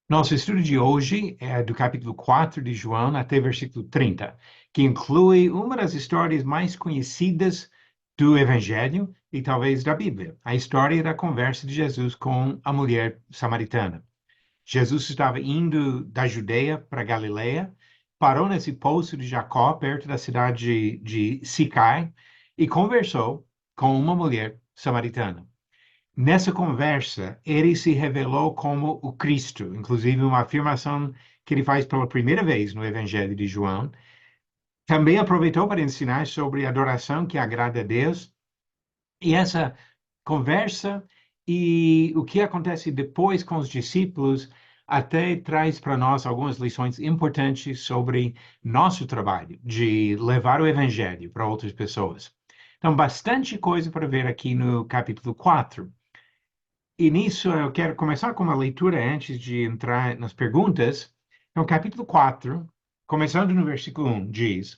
Nosso estudo de hoje é do capítulo 4 de João até versículo 30, que inclui uma das histórias mais conhecidas do Evangelho e talvez da Bíblia, a história da conversa de Jesus com a mulher samaritana. Jesus estava indo da Judeia para Galileia, parou nesse poço de Jacó, perto da cidade de Sicar, e conversou com uma mulher samaritana. Nessa conversa, ele se revelou como o Cristo, inclusive uma afirmação que ele faz pela primeira vez no Evangelho de João. Também aproveitou para ensinar sobre adoração que agrada a Deus. E essa conversa e o que acontece depois com os discípulos até traz para nós algumas lições importantes sobre nosso trabalho de levar o Evangelho para outras pessoas. Então, bastante coisa para ver aqui no capítulo 4. E nisso eu quero começar com uma leitura antes de entrar nas perguntas. Então, capítulo 4, começando no versículo 1, diz: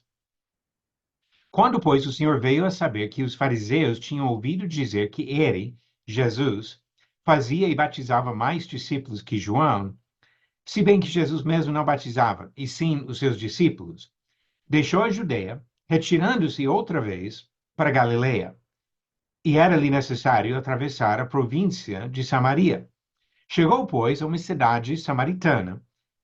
Quando, pois, o Senhor veio a saber que os fariseus tinham ouvido dizer que ele, Jesus, fazia e batizava mais discípulos que João, se bem que Jesus mesmo não batizava, e sim os seus discípulos, deixou a Judeia, retirando-se outra vez para Galileia. E era-lhe necessário atravessar a província de Samaria. Chegou, pois, a uma cidade samaritana,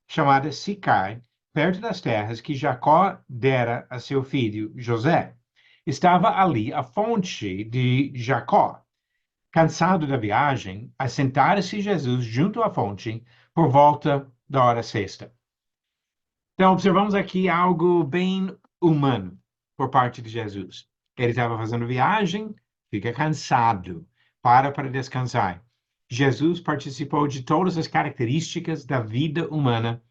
chamada Sicar, perto das terras que Jacó dera a seu filho José. Estava ali a fonte de Jacó. Cansado da viagem, assentara-se Jesus junto à fonte por volta da hora sexta. Então, observamos aqui algo bem humano por parte de Jesus. Ele estava fazendo viagem, fica cansado, para descansar. Jesus participou de todas as características da vida humana,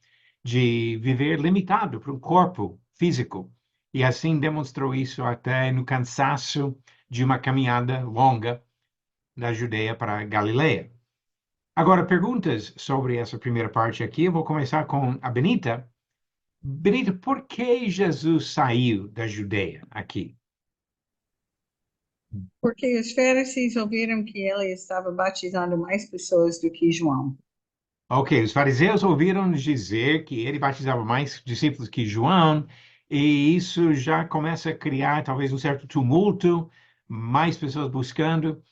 de viver limitado para um corpo físico, e assim demonstrou isso até no cansaço de uma caminhada longa da Judeia para a Galileia. Agora, perguntas sobre essa primeira parte aqui. Eu vou começar com a Benita. Benito, por que Jesus saiu da Judeia aqui? Porque os fariseus ouviram que ele estava batizando mais pessoas do que João. Ok, os fariseus ouviram dizer que ele batizava mais discípulos que João, e isso já começa a criar talvez um certo tumulto, mais pessoas buscando.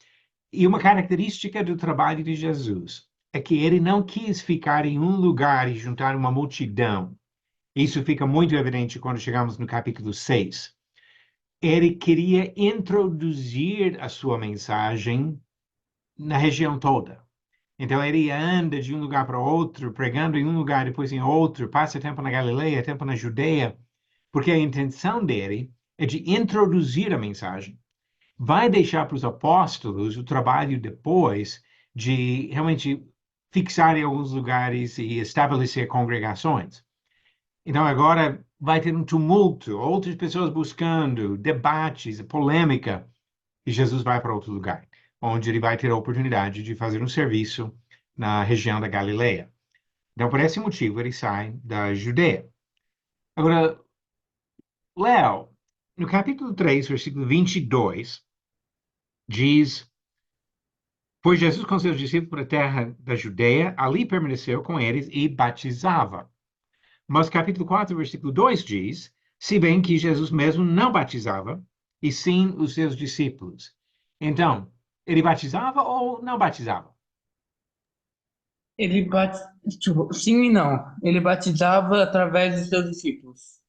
E uma característica do trabalho de Jesus é que ele não quis ficar em um lugar e juntar uma multidão. Isso fica muito evidente quando chegamos no capítulo 6. Ele queria introduzir a sua mensagem na região toda. Então ele anda de um lugar para outro, pregando em um lugar, depois em outro, passa tempo na Galileia, tempo na Judeia, porque a intenção dele é de introduzir a mensagem. Vai deixar para os apóstolos o trabalho depois de realmente fixar em alguns lugares e estabelecer congregações. Então agora vai ter um tumulto, outras pessoas buscando, debates, polêmica, e Jesus vai para outro lugar, onde ele vai ter a oportunidade de fazer um serviço na região da Galileia. Então, por esse motivo, ele sai da Judeia. Agora, Léo, no capítulo 3, versículo 22, diz: Pois Jesus com seus discípulos para a terra da Judeia, ali permaneceu com eles e batizava. Mas capítulo 4, versículo 2 diz: Se bem que Jesus mesmo não batizava, e sim os seus discípulos. Então, ele batizava ou não batizava? Ele bat... tipo, sim e não. Ele batizava através dos seus discípulos.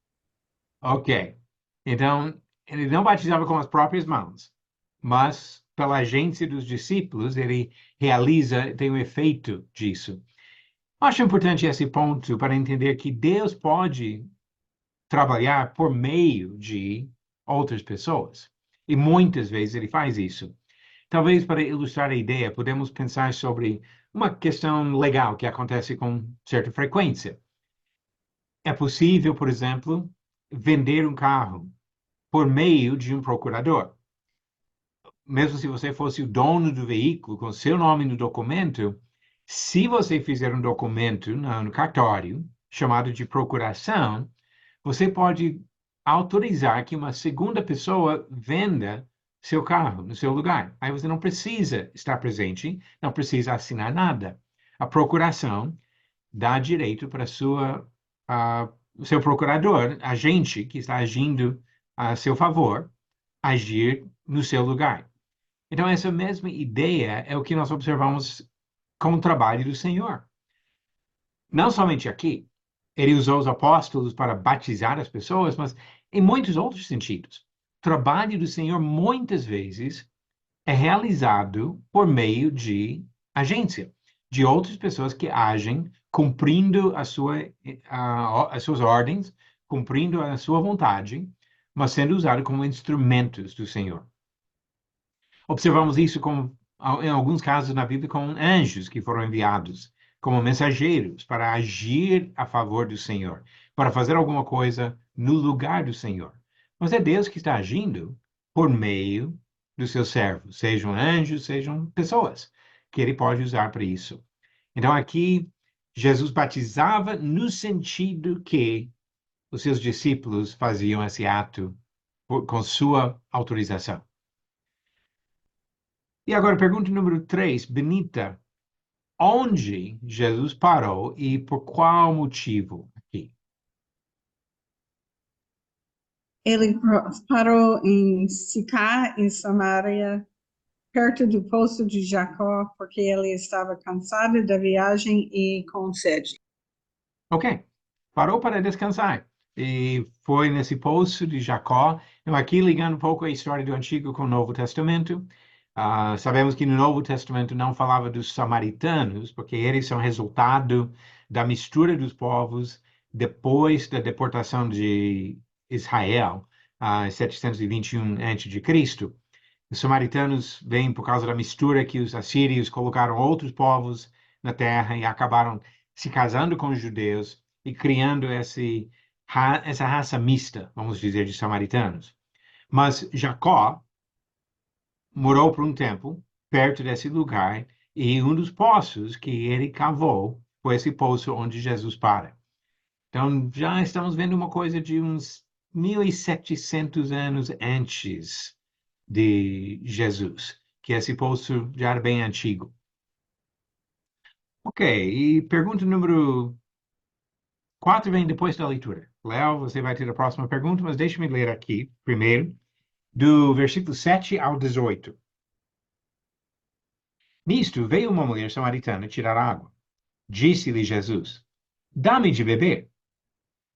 Ok. Então, ele não batizava com as próprias mãos, mas pela agência dos discípulos, ele realiza, tem o efeito disso. Acho importante esse ponto para entender que Deus pode trabalhar por meio de outras pessoas. E muitas vezes ele faz isso. Talvez para ilustrar a ideia, podemos pensar sobre uma questão legal que acontece com certa frequência. É possível, por exemplo, vender um carro por meio de um procurador. Mesmo se você fosse o dono do veículo, com seu nome no documento, se você fizer um documento no cartório, chamado de procuração, você pode autorizar que uma segunda pessoa venda seu carro no seu lugar. Aí você não precisa estar presente, não precisa assinar nada. A procuração dá direito para o seu procurador, agente que está agindo a seu favor, agir no seu lugar. Então, essa mesma ideia é o que nós observamos com o trabalho do Senhor. Não somente aqui, ele usou os apóstolos para batizar as pessoas, mas em muitos outros sentidos. O trabalho do Senhor, muitas vezes, é realizado por meio de agência, de outras pessoas que agem cumprindo as suas ordens, cumprindo a sua vontade, mas sendo usado como instrumentos do Senhor. Observamos isso em alguns casos na Bíblia com anjos que foram enviados como mensageiros para agir a favor do Senhor, para fazer alguma coisa no lugar do Senhor. Mas é Deus que está agindo por meio dos seus servos, sejam anjos, sejam pessoas, que ele pode usar para isso. Então aqui, Jesus batizava no sentido que os seus discípulos faziam esse ato com sua autorização. E agora, pergunta número 3, Benita. Onde Jesus parou e por qual motivo aqui? Ele parou em Sicar, em Samaria, perto do poço de Jacó, porque ele estava cansado da viagem e com sede. Ok, parou para descansar. E foi nesse poço de Jacó. Então, aqui ligando um pouco a história do Antigo com o Novo Testamento. Sabemos que no Novo Testamento não falava dos samaritanos, porque eles são resultado da mistura dos povos depois da deportação de Israel, 721 a.C. Os samaritanos vêm por causa da mistura que os assírios colocaram outros povos na terra e acabaram se casando com os judeus e criando essa raça mista, vamos dizer, de samaritanos. Mas Jacó morou por um tempo perto desse lugar e um dos poços que ele cavou foi esse poço onde Jesus para. Então, já estamos vendo uma coisa de uns 1.700 anos antes de Jesus, que esse poço já era bem antigo. Ok, e pergunta número 4 vem depois da leitura. Léo, você vai ter a próxima pergunta, mas deixe-me ler aqui, primeiro, do versículo 7 ao 18. Nisto veio uma mulher samaritana tirar água. Disse-lhe Jesus: Dá-me de beber.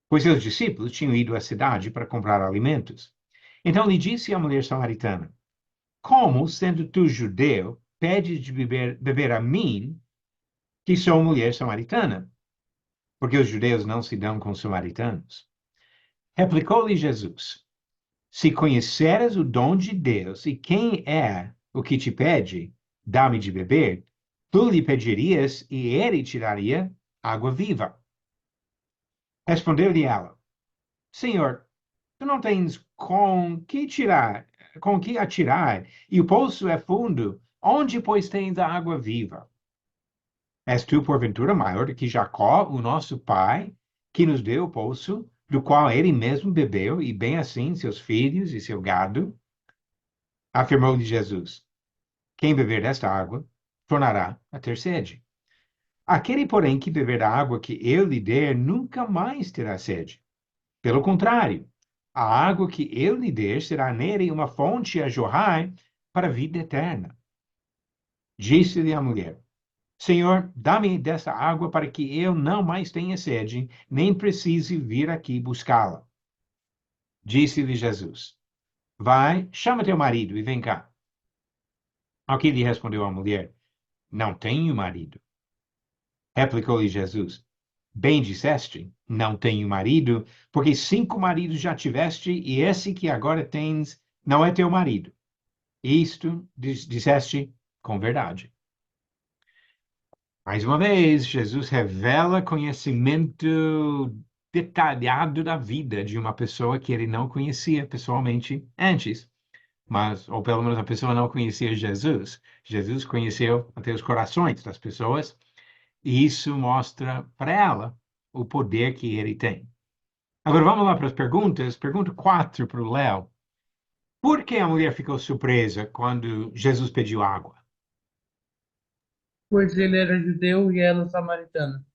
Pois seus discípulos tinham ido à cidade para comprar alimentos. Então lhe disse a mulher samaritana: Como, sendo tu judeu, pedes de beber a mim, que sou mulher samaritana? Porque os judeus não se dão com os samaritanos. Replicou-lhe Jesus: Se conheceras o dom de Deus e quem é o que te pede, dá-me de beber, tu lhe pedirias e ele te daria água viva. Respondeu-lhe ela: Senhor, tu não tens com que atirar, e o poço é fundo. Onde, pois, tens a água viva? És tu, porventura, maior do que Jacó, o nosso pai, que nos deu o poço, do qual ele mesmo bebeu, e bem assim seus filhos e seu gado? Afirmou-lhe Jesus: Quem beber desta água, tornará a ter sede. Aquele, porém, que beber da água que eu lhe der, nunca mais terá sede. Pelo contrário, a água que eu lhe der será nele uma fonte a jorrar para a vida eterna. Disse-lhe a mulher: Senhor, dá-me dessa água para que eu não mais tenha sede, nem precise vir aqui buscá-la. Disse-lhe Jesus: Vai, chama teu marido e vem cá. Ao que lhe respondeu a mulher: Não tenho marido. Replicou-lhe Jesus: Bem disseste, não tenho marido, porque 5 maridos já tiveste, e esse que agora tens não é teu marido. Isto disseste com verdade. Mais uma vez, Jesus revela conhecimento detalhado da vida de uma pessoa que ele não conhecia pessoalmente antes, ou pelo menos a pessoa não conhecia Jesus. Jesus conheceu até os corações das pessoas, e isso mostra para ela o poder que ele tem. Agora vamos lá para as perguntas. Pergunta 4 para o Léo. Por que a mulher ficou surpresa quando Jesus pediu água? Pois ele era judeu e ela samaritana.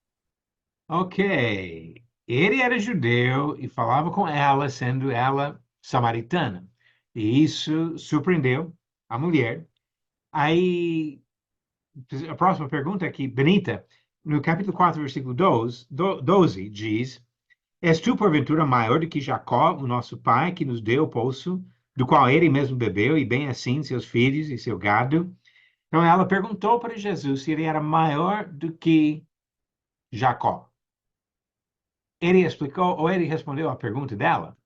Ok. Ele era judeu e falava com ela, sendo ela samaritana. E isso surpreendeu a mulher. Aí, a próxima pergunta aqui, Benita, no capítulo 4, versículo 12, diz: És tu, porventura, maior do que Jacó, o nosso pai, que nos deu o poço, do qual ele mesmo bebeu, e bem assim seus filhos e seu gado? Então, ela perguntou para Jesus se ele era maior do que Jacó. Ele explicou, ou ele respondeu à pergunta dela?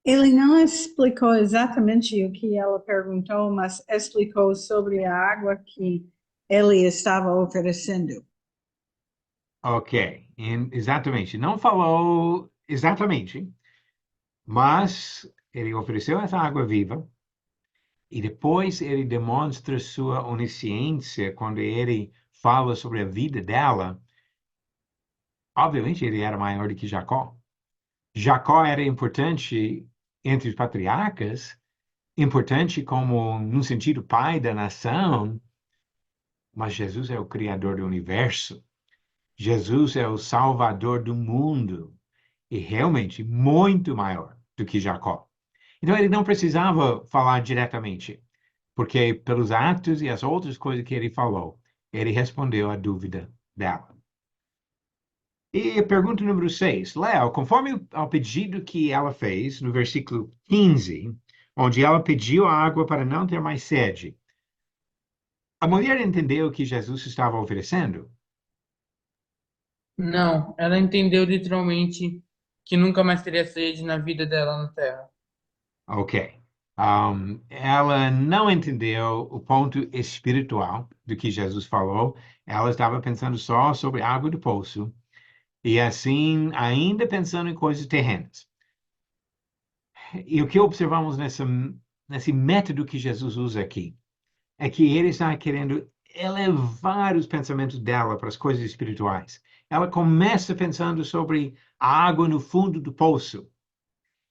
Ele não explicou exatamente o que ela perguntou, mas explicou sobre a água que ele estava oferecendo. Ok, exatamente. Não falou exatamente, mas ele ofereceu essa água viva e depois ele demonstra sua onisciência quando ele fala sobre a vida dela. Obviamente, ele era maior do que Jacó. Jacó era importante entre os patriarcas, importante como, no sentido, pai da nação, mas Jesus é o criador do universo. Jesus é o salvador do mundo e realmente muito maior do que Jacó. Então ele não precisava falar diretamente, porque pelos atos e as outras coisas que ele falou, ele respondeu à dúvida dela. E a pergunta número 6, Léo, conforme ao pedido que ela fez no versículo 15, onde ela pediu a água para não ter mais sede, a mulher entendeu o que Jesus estava oferecendo? Não, ela entendeu literalmente que nunca mais teria sede na vida dela na Terra. Ok. Ela não entendeu o ponto espiritual do que Jesus falou. Ela estava pensando só sobre a água do poço e assim ainda pensando em coisas terrenas. E o que observamos nesse método que Jesus usa aqui é que ele está querendo elevar os pensamentos dela para as coisas espirituais. Ela começa pensando sobre a água no fundo do poço.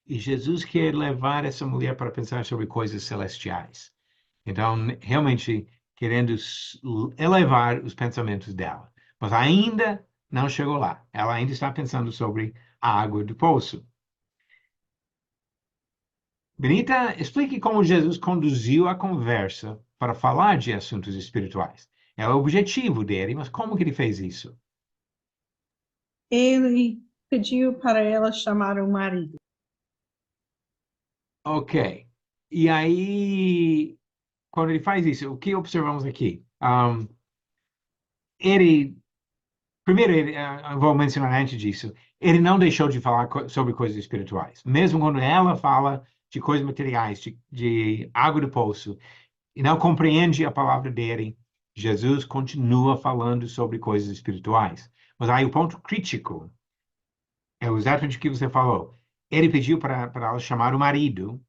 E Jesus quer levar essa mulher para pensar sobre coisas celestiais. Então, realmente, querendo elevar os pensamentos dela. Mas ainda não chegou lá. Ela ainda está pensando sobre a água do poço. Benita, explique como Jesus conduziu a conversa para falar de assuntos espirituais. É o objetivo dele, mas como que ele fez isso? Ele pediu para ela chamar o marido. Ok. E aí, quando ele faz isso, o que observamos aqui? Ele Primeiro, vou mencionar antes disso, ele não deixou de falar sobre coisas espirituais. Mesmo quando ela fala de coisas materiais, de água do poço, e não compreende a palavra dele, Jesus continua falando sobre coisas espirituais. Mas aí o ponto crítico é exatamente o que você falou. Ele pediu para ela chamar o marido,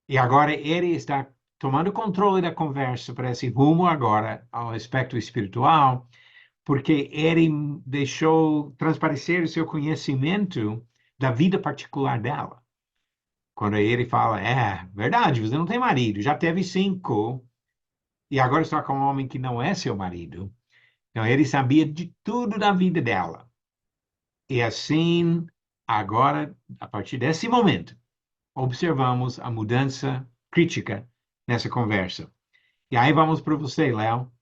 e agora ele está tomando controle da conversa para esse rumo agora ao aspecto espiritual, porque ele deixou transparecer o seu conhecimento da vida particular dela. Quando ele fala, é verdade, você não tem marido, já teve 5, e agora está com um homem que não é seu marido. Então, ele sabia de tudo da vida dela. E assim, agora, a partir desse momento, observamos a mudança crítica nessa conversa. E aí vamos para você, Léo.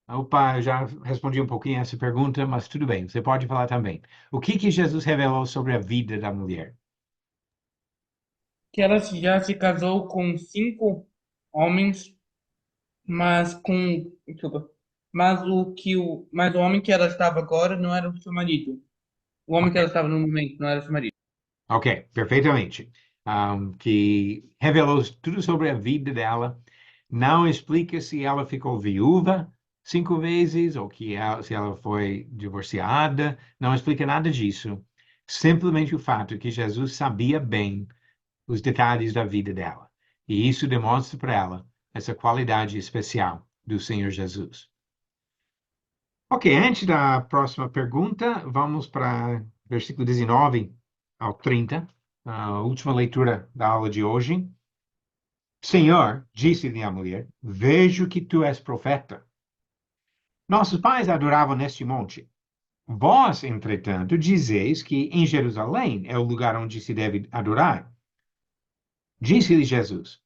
Opa, eu já respondi um pouquinho essa pergunta, mas tudo bem, você pode falar também. O que que Jesus revelou sobre a vida da mulher? Que ela já se casou com 5 homens, mas com, desculpa, mas o homem que ela estava agora não era o seu marido. O homem Ok, que ela estava no momento não era seu marido. ok, perfeitamente. Que revelou tudo sobre a vida dela. Não explica se ela ficou viúva 5 vezes ou se ela foi divorciada. Não explica nada disso. Simplesmente o fato que Jesus sabia bem os detalhes da vida dela. E isso demonstra para ela essa qualidade especial do Senhor Jesus. Ok, antes da próxima pergunta, vamos para versículo 19 ao 30, a última leitura da aula de hoje. Senhor, disse-lhe a mulher, vejo que tu és profeta. Nossos pais adoravam neste monte, Vós, entretanto, dizeis que em Jerusalém é o lugar onde se deve adorar. Disse-lhe Jesus: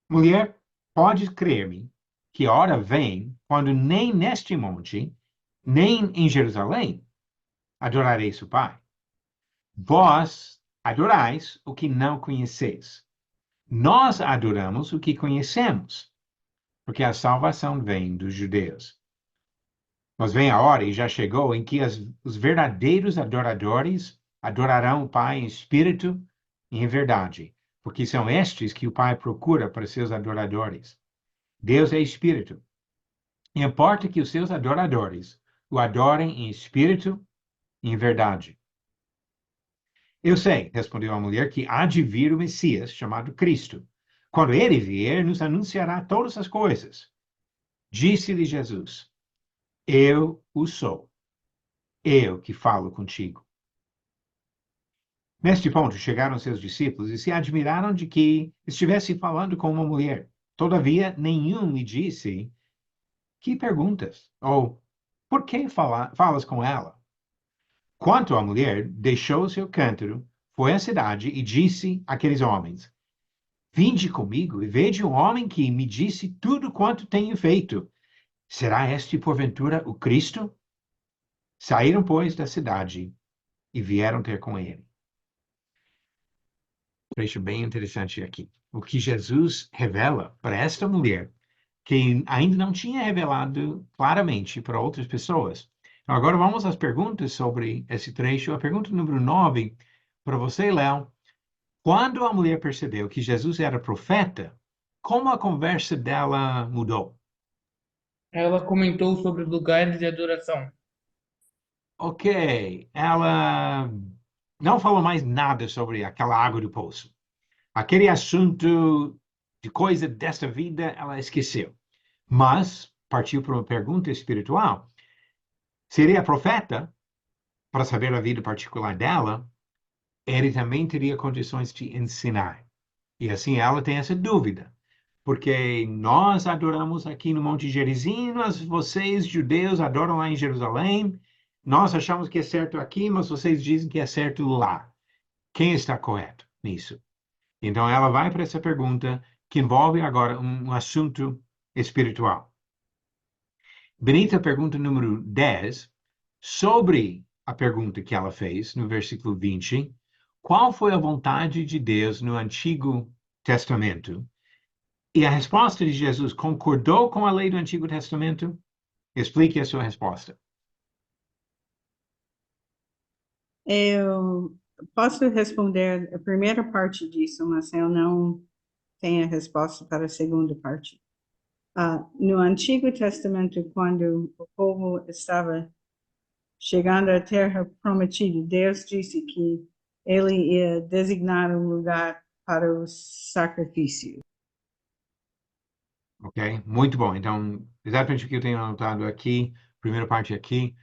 Mulher, podes crer-me que a hora vem quando nem neste monte, nem em Jerusalém adorareis o Pai. Vós adorais o que não conheceis. Nós adoramos o que conhecemos, porque a salvação vem dos judeus. Mas vem a hora, e já chegou, em que os verdadeiros adoradores adorarão o Pai em espírito e em verdade, porque são estes que o Pai procura para seus adoradores. Deus é espírito. E importa que os seus adoradores o adorem em espírito e em verdade. Eu sei, respondeu a mulher, que há de vir o Messias, chamado Cristo. Quando ele vier, nos anunciará todas as coisas. Disse-lhe Jesus: Eu o sou, eu que falo contigo. Neste ponto, chegaram seus discípulos e se admiraram de que estivesse falando com uma mulher. Todavia, nenhum lhe disse: Que perguntas? Ou por que falas com ela? Quanto à mulher, deixou seu cântaro, foi à cidade e disse àqueles homens: Vinde comigo e vede um homem que me disse tudo quanto tenho feito. Será este, porventura, o Cristo? Saíram, pois, da cidade e vieram ter com ele. Trecho bem interessante aqui. O que Jesus revela para esta mulher, que ainda não tinha revelado claramente para outras pessoas. Então, agora vamos às perguntas sobre esse trecho. A pergunta número 9, para você, Léo. Quando a mulher percebeu que Jesus era profeta, como a conversa dela mudou? Ela comentou sobre os lugares de adoração. Ok, ela não falou mais nada sobre aquela água do poço. Aquele assunto de coisa desta vida, ela esqueceu. Mas partiu para uma pergunta espiritual. Seria profeta, para saber a vida particular dela, ele também teria condições de ensinar. E assim ela tem essa dúvida. Porque nós adoramos aqui no Monte Gerizim, mas vocês, judeus, adoram lá em Jerusalém. Nós achamos que é certo aqui, mas vocês dizem que é certo lá. Quem está correto nisso? Então, ela vai para essa pergunta que envolve agora um assunto espiritual. Benita pergunta número 10, sobre a pergunta que ela fez no versículo 20, qual foi a vontade de Deus no Antigo Testamento? E a resposta de Jesus concordou com a lei do Antigo Testamento? Explique a sua resposta. Eu posso responder a primeira parte disso, mas eu não tenho a resposta para a segunda parte. No Antigo Testamento, quando o povo estava chegando à Terra Prometida, Deus disse que ele ia designar um lugar para o sacrifício. Ok? Muito bom. Então, exatamente o que eu tenho anotado aqui, primeira parte aqui,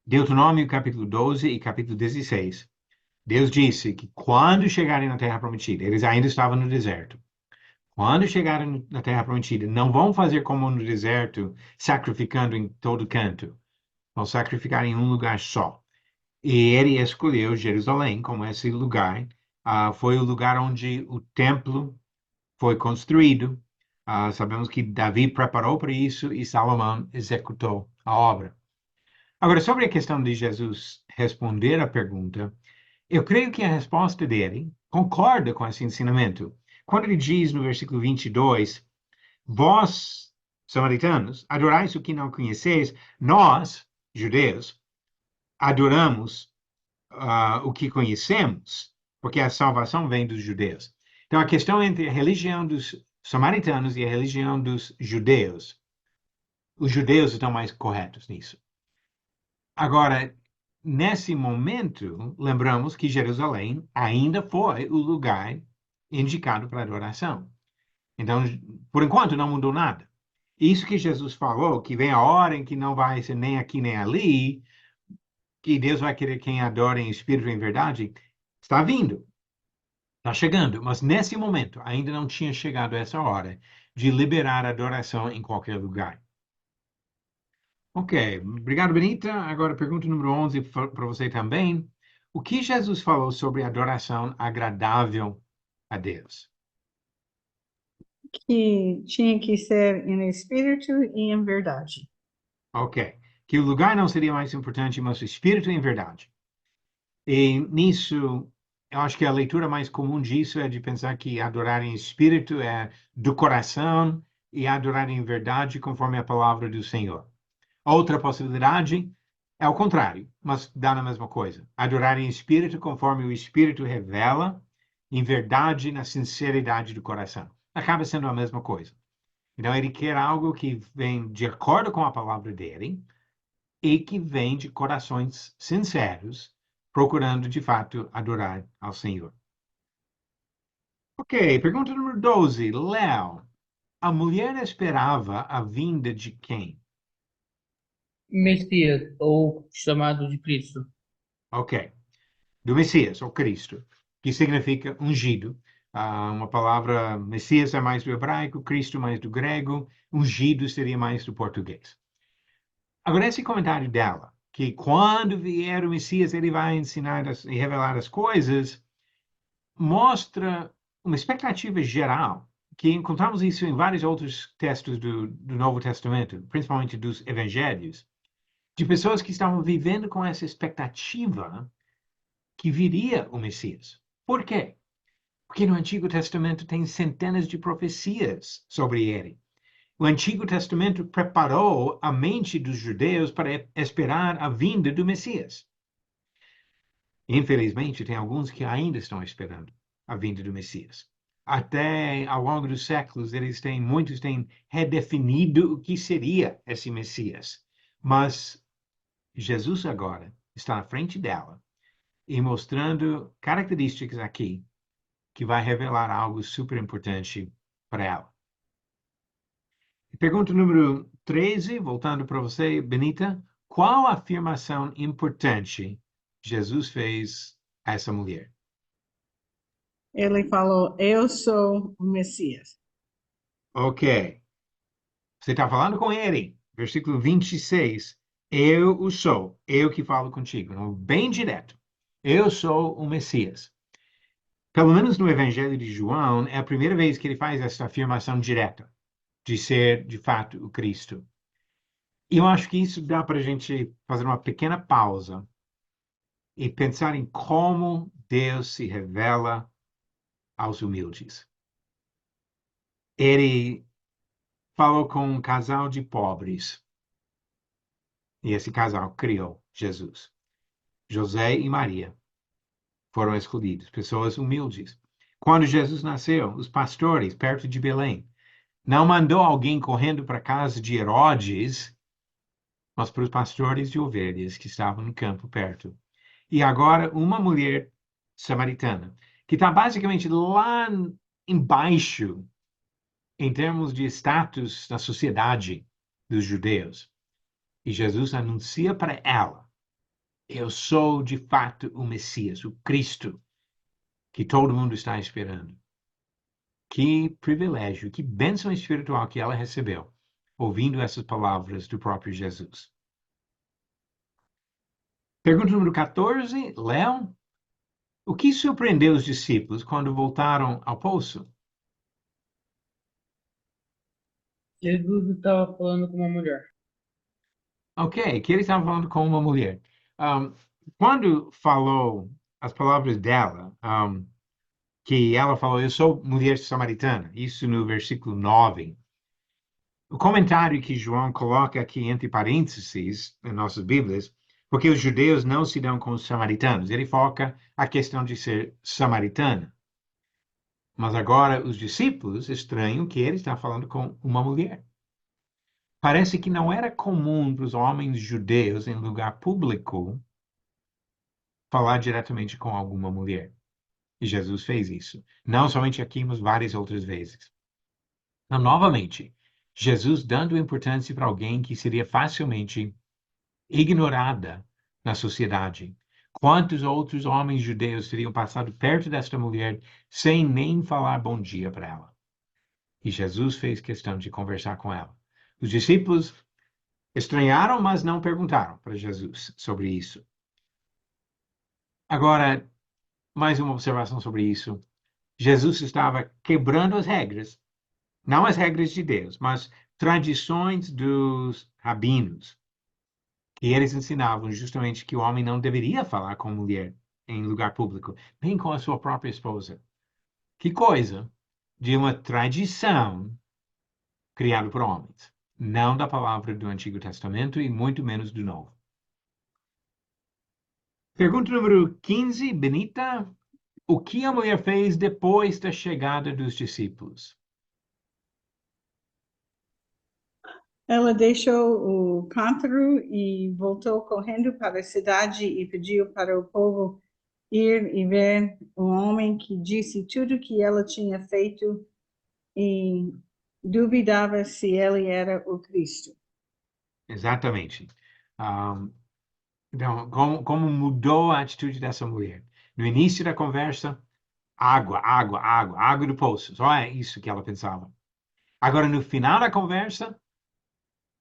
Deuteronômio capítulo 12 e capítulo 16. Deus disse que quando chegarem na Terra Prometida, eles ainda estavam no deserto. Quando chegarem na Terra Prometida, não vão fazer como no deserto, sacrificando em todo canto. Vão sacrificar em um lugar só. E ele escolheu Jerusalém como esse lugar. Foi o lugar onde o templo foi construído. Sabemos que Davi preparou para isso e Salomão executou a obra. Agora, sobre a questão de Jesus responder à pergunta, eu creio que a resposta dele concorda com esse ensinamento. Quando ele diz no versículo 22, vós, samaritanos, adorais o que não conheceis, nós, judeus, adoramos o que conhecemos, porque a salvação vem dos judeus. Então, a questão entre a religião dos samaritanos e a religião dos judeus, os judeus estão mais corretos nisso. Agora, nesse momento, lembramos que Jerusalém ainda foi o lugar indicado para adoração. Então, por enquanto, não mudou nada. Isso que Jesus falou, que vem a hora em que não vai ser nem aqui nem ali, que Deus vai querer quem adora em espírito e em verdade, está vindo, está chegando. Mas nesse momento, ainda não tinha chegado essa hora de liberar a adoração em qualquer lugar. Ok, obrigado, Benita. Agora, pergunta número 11 para você também. O que Jesus falou sobre adoração agradável a Deus? Que tinha que ser em espírito e em verdade. Ok, que o lugar não seria mais importante, mas o espírito em verdade. E nisso, eu acho que a leitura mais comum disso é de pensar que adorar em espírito é do coração e adorar em verdade conforme a palavra do Senhor. Outra possibilidade é o contrário, mas dá na mesma coisa. Adorar em espírito conforme o espírito revela, em verdade, na sinceridade do coração. Acaba sendo a mesma coisa. Então, ele quer algo que vem de acordo com a palavra dele e que vem de corações sinceros, procurando de fato adorar ao Senhor. Ok, pergunta número 12. Léo, a mulher esperava a vinda de quem? Messias, ou chamado de Cristo. Ok, do Messias, ou Cristo, que significa ungido. Uma palavra, Messias é mais do hebraico, Cristo mais do grego, ungido seria mais do português. Agora, esse comentário dela, que quando vier o Messias, ele vai ensinar e revelar as coisas, mostra uma expectativa geral, que encontramos isso em vários outros textos do Novo Testamento, principalmente dos Evangelhos, de pessoas que estavam vivendo com essa expectativa que viria o Messias. Por quê? Porque no Antigo Testamento tem centenas de profecias sobre ele. O Antigo Testamento preparou a mente dos judeus para esperar a vinda do Messias. Infelizmente, tem alguns que ainda estão esperando a vinda do Messias. Até ao longo dos séculos, muitos têm redefinido o que seria esse Messias. Mas Jesus agora está na frente dela e mostrando características aqui que vai revelar algo super importante para ela. Pergunta número 13, voltando para você, Benita. Qual afirmação importante Jesus fez a essa mulher? Ele falou: Eu sou o Messias. Ok. Você está falando com ele. Versículo 26. Eu o sou. Eu que falo contigo. Então, bem direto. Eu sou o Messias. Pelo menos no Evangelho de João, é a primeira vez que ele faz essa afirmação direta de ser, de fato, o Cristo. E eu acho que isso dá para a gente fazer uma pequena pausa e pensar em como Deus se revela aos humildes. Ele falou com um casal de pobres e esse casal criou Jesus. José e Maria foram escolhidos, pessoas humildes. Quando Jesus nasceu, os pastores perto de Belém não mandou alguém correndo para a casa de Herodes, mas para os pastores de ovelhas que estavam no campo perto. E agora uma mulher samaritana, que está basicamente lá embaixo em termos de status na sociedade dos judeus. E Jesus anuncia para ela: eu sou de fato o Messias, o Cristo, que todo mundo está esperando. Que privilégio, que bênção espiritual que ela recebeu, ouvindo essas palavras do próprio Jesus. Pergunta número 14, Léo. O que surpreendeu os discípulos quando voltaram ao poço? Jesus estava falando com uma mulher. Ok, que ele estava falando com uma mulher. Um, Quando falou as palavras dela, que ela falou, eu sou mulher samaritana, isso no versículo 9. O comentário que João coloca aqui entre parênteses em nossas Bíblias, porque os judeus não se dão com os samaritanos, ele foca a questão de ser samaritana. Mas agora os discípulos estranham que ele está falando com uma mulher. Parece que não era comum para os homens judeus, em lugar público, falar diretamente com alguma mulher. E Jesus fez isso. Não somente aqui, mas várias outras vezes. Então, novamente, Jesus dando importância para alguém que seria facilmente ignorada na sociedade. Quantos outros homens judeus teriam passado perto desta mulher sem nem falar bom dia para ela? E Jesus fez questão de conversar com ela. Os discípulos Estranharam, mas não perguntaram para Jesus sobre isso. Agora, mais uma observação sobre isso. Jesus estava quebrando as regras, não as regras de Deus, mas tradições dos rabinos, que eles ensinavam justamente que o homem não deveria falar com mulher em lugar público, nem com a sua própria esposa. Que coisa de uma tradição criada por homens, não da palavra do Antigo Testamento e muito menos do Novo. Pergunta número 15, Benita. O que a mulher fez depois da chegada dos discípulos? Ela deixou o cântaro e voltou correndo para a cidade e pediu para o povo ir e ver o homem que disse tudo que ela tinha feito e duvidava se ele era o Cristo. Exatamente. Então, como mudou a atitude dessa mulher? No início da conversa, água, água, água, água do poço. Só é isso que ela pensava. Agora, no final da conversa,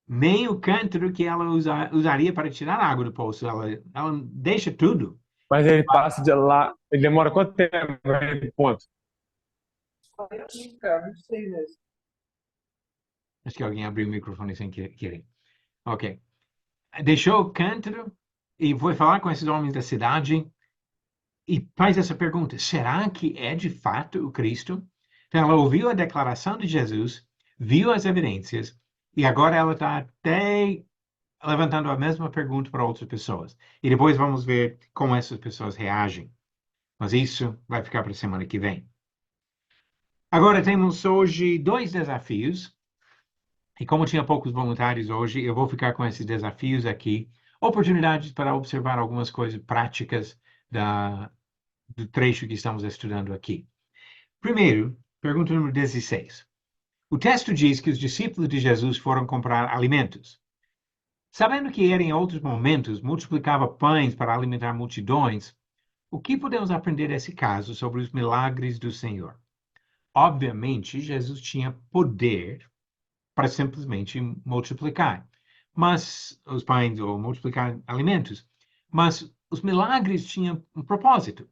nem o cântaro que ela usaria para tirar a água do poço. Ela deixa tudo. Mas ele passa de lá. Ele demora quanto tempo para ir pro ponto? Acho que alguém abriu o microfone sem querer. Ok. Deixou o cântaro e foi falar com esses homens da cidade e faz essa pergunta: será que é de fato o Cristo? Então, ela ouviu a declaração de Jesus, viu as evidências e agora ela está até levantando a mesma pergunta para outras pessoas. E depois vamos ver como essas pessoas reagem. Mas isso vai ficar para a semana que vem. Agora temos hoje 2 desafios. E como tinha poucos voluntários hoje, eu vou ficar com esses desafios aqui. Oportunidades para observar algumas coisas práticas do trecho que estamos estudando aqui. Primeiro, pergunta número 16. O texto diz que os discípulos de Jesus foram comprar alimentos. Sabendo que ele, em outros momentos, multiplicava pães para alimentar multidões, o que podemos aprender desse caso sobre os milagres do Senhor? Obviamente, Jesus tinha poder para simplesmente multiplicar, mas os pães ou multiplicar alimentos, mas os milagres tinham um propósito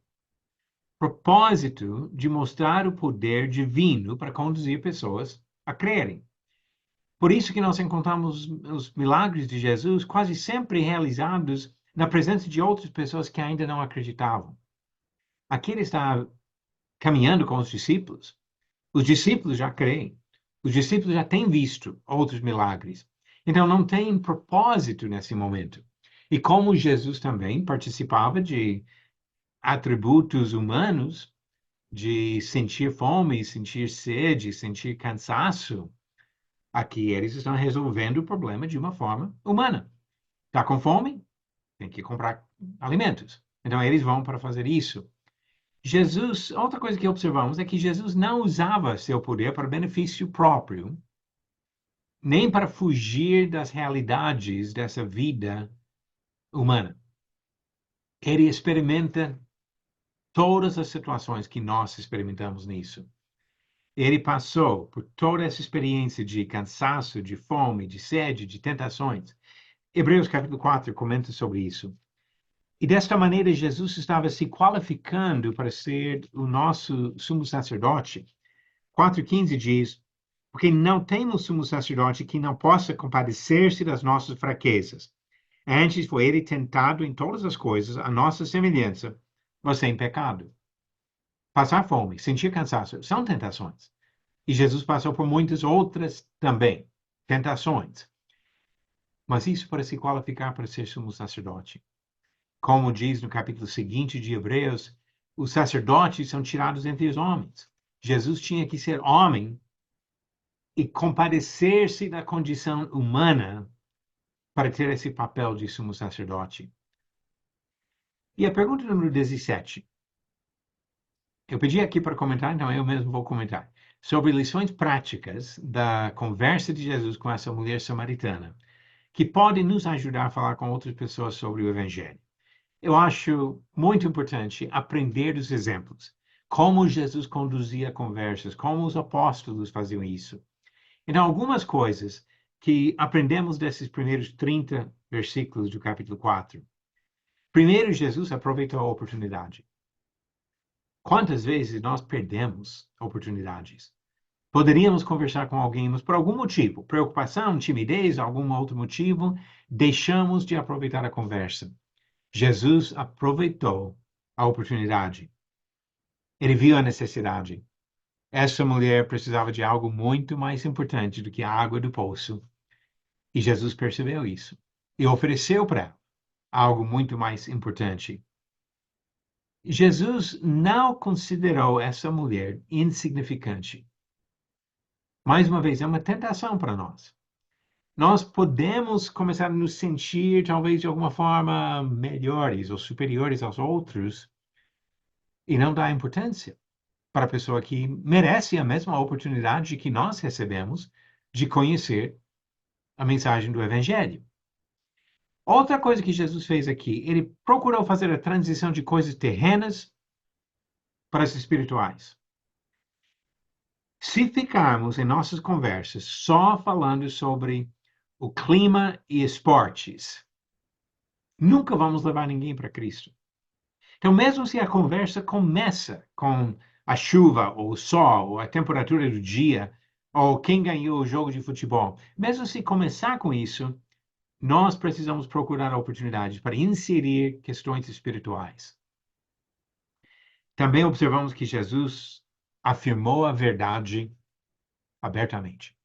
de mostrar o poder divino para conduzir pessoas a crerem. Por isso que nós encontramos os milagres de Jesus quase sempre realizados na presença de outras pessoas que ainda não acreditavam. Aqui ele está caminhando com os discípulos. Os discípulos já creem. Os discípulos já têm visto outros milagres. Então não tem propósito nesse momento. E como Jesus também participava de atributos humanos, de sentir fome, sentir sede, sentir cansaço, aqui eles estão resolvendo o problema de uma forma humana. Está com fome? Tem que comprar alimentos. Então eles vão para fazer isso. Jesus, outra coisa que observamos é que Jesus não usava seu poder para benefício próprio, nem para fugir das realidades dessa vida humana. Ele experimenta todas as situações que nós experimentamos nisso. Ele passou por toda essa experiência de cansaço, de fome, de sede, de tentações. Hebreus capítulo 4 comenta sobre isso. E desta maneira, Jesus estava se qualificando para ser o nosso sumo sacerdote. 4,15 diz, porque não temos sumo sacerdote que não possa compadecer-se das nossas fraquezas. Antes foi ele tentado em todas as coisas, a nossa semelhança, mas sem pecado. Passar fome, sentir cansaço, são tentações. E Jesus passou por muitas outras também, tentações. Mas isso para se qualificar para ser sumo sacerdote. Como diz no capítulo seguinte de Hebreus, os sacerdotes são tirados entre os homens. Jesus tinha que ser homem e compadecer-se da condição humana para ter esse papel de sumo sacerdote. E a pergunta número 17. Eu pedi aqui para comentar, então eu mesmo vou comentar. Sobre lições práticas da conversa de Jesus com essa mulher samaritana, que podem nos ajudar a falar com outras pessoas sobre o Evangelho. Eu acho muito importante aprender dos exemplos. Como Jesus conduzia conversas, como os apóstolos faziam isso. Então, algumas coisas que aprendemos desses primeiros 30 versículos do capítulo 4? Primeiro, Jesus aproveitou a oportunidade. Quantas vezes nós perdemos oportunidades? Poderíamos conversar com alguém, mas por algum motivo, preocupação, timidez, algum outro motivo, deixamos de aproveitar a conversa. Jesus aproveitou a oportunidade. Ele viu a necessidade. Essa mulher precisava de algo muito mais importante do que a água do poço. E Jesus percebeu isso e ofereceu para ela algo muito mais importante. Jesus não considerou essa mulher insignificante. Mais uma vez, é uma tentação para nós. Nós podemos começar a nos sentir, talvez, de alguma forma, melhores ou superiores aos outros e não dar importância para a pessoa que merece a mesma oportunidade que nós recebemos de conhecer a mensagem do Evangelho. Outra coisa que Jesus fez aqui, ele procurou fazer a transição de coisas terrenas para as espirituais. Se ficarmos em nossas conversas só falando sobre o clima e esportes, nunca vamos levar ninguém para Cristo. Então, mesmo se a conversa começa com a chuva, ou o sol, ou a temperatura do dia, ou quem ganhou o jogo de futebol, mesmo se começar com isso, nós precisamos procurar oportunidades para inserir questões espirituais. Também observamos que Jesus afirmou a verdade abertamente.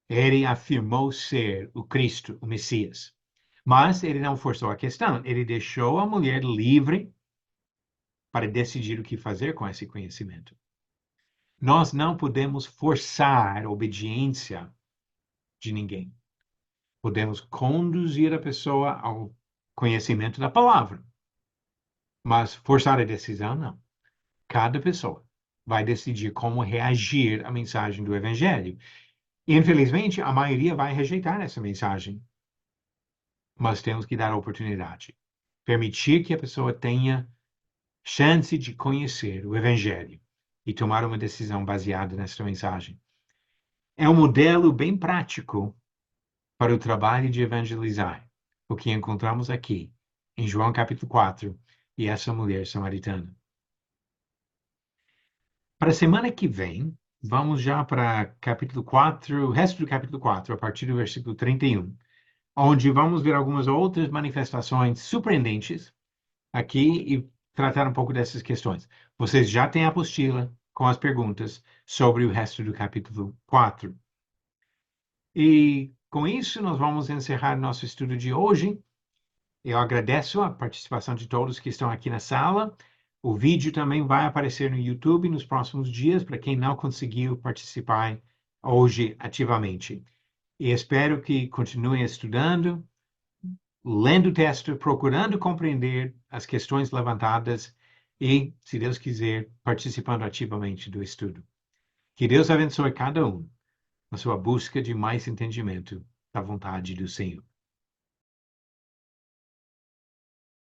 Ele afirmou ser o Cristo, o Messias. Mas ele não forçou a questão. Ele deixou a mulher livre para decidir o que fazer com esse conhecimento. Nós não podemos forçar a obediência de ninguém. Podemos conduzir a pessoa ao conhecimento da palavra. Mas forçar a decisão, não. Cada pessoa vai decidir como reagir à mensagem do Evangelho. E, infelizmente, a maioria vai rejeitar essa mensagem. Mas temos que dar a oportunidade. Permitir que a pessoa tenha chance de conhecer o Evangelho e tomar uma decisão baseada nessa mensagem. É um modelo bem prático para o trabalho de evangelizar, o que encontramos aqui, em João capítulo 4, e essa mulher samaritana. Para a semana que vem, vamos já para capítulo 4, o resto do capítulo 4, a partir do versículo 31, onde vamos ver algumas outras manifestações surpreendentes aqui e tratar um pouco dessas questões. Vocês já têm a apostila com as perguntas sobre o resto do capítulo 4. E com isso, nós vamos encerrar nosso estudo de hoje. Eu agradeço a participação de todos que estão aqui na sala. O vídeo também vai aparecer no YouTube nos próximos dias, para quem não conseguiu participar hoje ativamente. E espero que continuem estudando, lendo o texto, procurando compreender as questões levantadas e, se Deus quiser, participando ativamente do estudo. Que Deus abençoe cada um na sua busca de mais entendimento da vontade do Senhor.